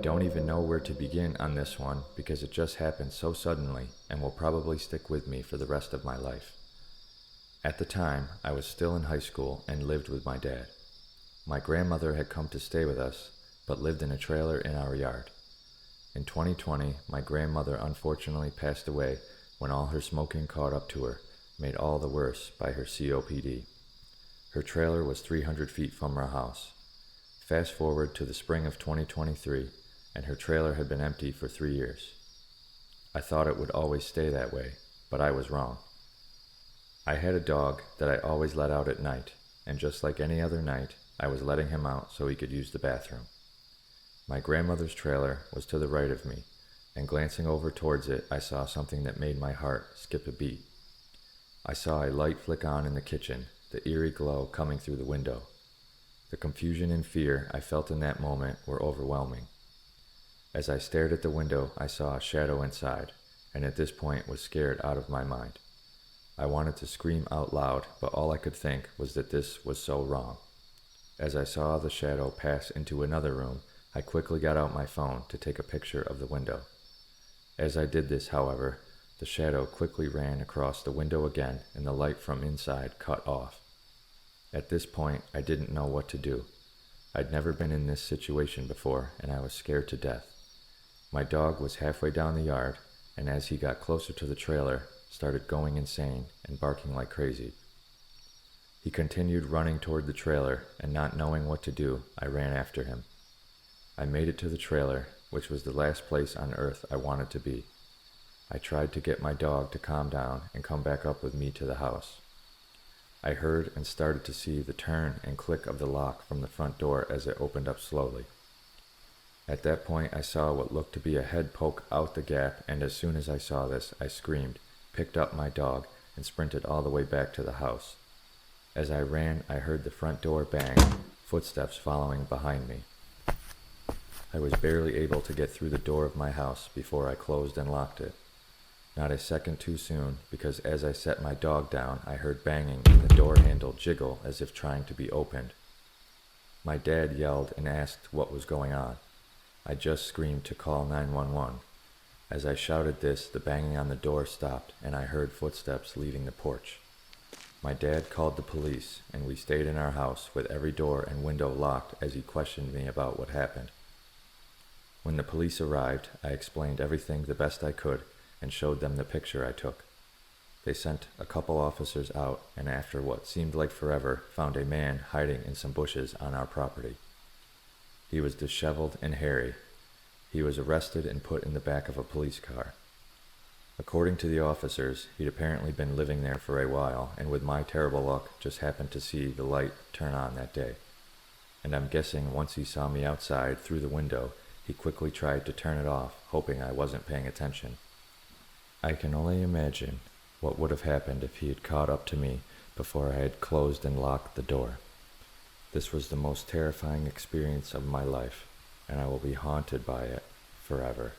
don't even know where to begin on this one because it just happened so suddenly and will probably stick with me for the rest of my life. At the time, I was still in high school and lived with my dad. My grandmother had come to stay with us, but lived in a trailer in our yard. In 2020, my grandmother unfortunately passed away when all her smoking caught up to her, made all the worse by her COPD. Her trailer was 300 feet from our house. Fast forward to the spring of 2023, and her trailer had been empty for 3 years. I thought it would always stay that way, but I was wrong. I had a dog that I always let out at night, and just like any other night, I was letting him out so he could use the bathroom. My grandmother's trailer was to the right of me, and glancing over towards it, I saw something that made my heart skip a beat. I saw a light flick on in the kitchen, the eerie glow coming through the window. The confusion and fear I felt in that moment were overwhelming. As I stared at the window, I saw a shadow inside, and at this point was scared out of my mind. I wanted to scream out loud, but all I could think was that this was so wrong. As I saw the shadow pass into another room, I quickly got out my phone to take a picture of the window. As I did this, however, the shadow quickly ran across the window again and the light from inside cut off. At this point, I didn't know what to do. I'd never been in this situation before, and I was scared to death. My dog was halfway down the yard, and as he got closer to the trailer, started going insane and barking like crazy. He continued running toward the trailer, and not knowing what to do, I ran after him. I made it to the trailer, which was the last place on earth I wanted to be. I tried to get my dog to calm down and come back up with me to the house. I heard and started to see the turn and click of the lock from the front door as it opened up slowly. At that point, I saw what looked to be a head poke out the gap, and as soon as I saw this, I screamed, picked up my dog, and sprinted all the way back to the house. As I ran, I heard the front door bang, footsteps following behind me. I was barely able to get through the door of my house before I closed and locked it. Not a second too soon, because as I set my dog down, I heard banging and the door handle jiggle as if trying to be opened. My dad yelled and asked what was going on. I just screamed to call 911. As I shouted this, the banging on the door stopped, and I heard footsteps leaving the porch. My dad called the police, and we stayed in our house with every door and window locked as he questioned me about what happened. When the police arrived, I explained everything the best I could and showed them the picture I took. They sent a couple officers out, and after what seemed like forever, found a man hiding in some bushes on our property. He was disheveled and hairy. He was arrested and put in the back of a police car. According to the officers, he'd apparently been living there for a while, and with my terrible luck, just happened to see the light turn on that day. And I'm guessing once he saw me outside through the window, he quickly tried to turn it off, hoping I wasn't paying attention. I can only imagine what would have happened if he had caught up to me before I had closed and locked the door. This was the most terrifying experience of my life, and I will be haunted by it forever.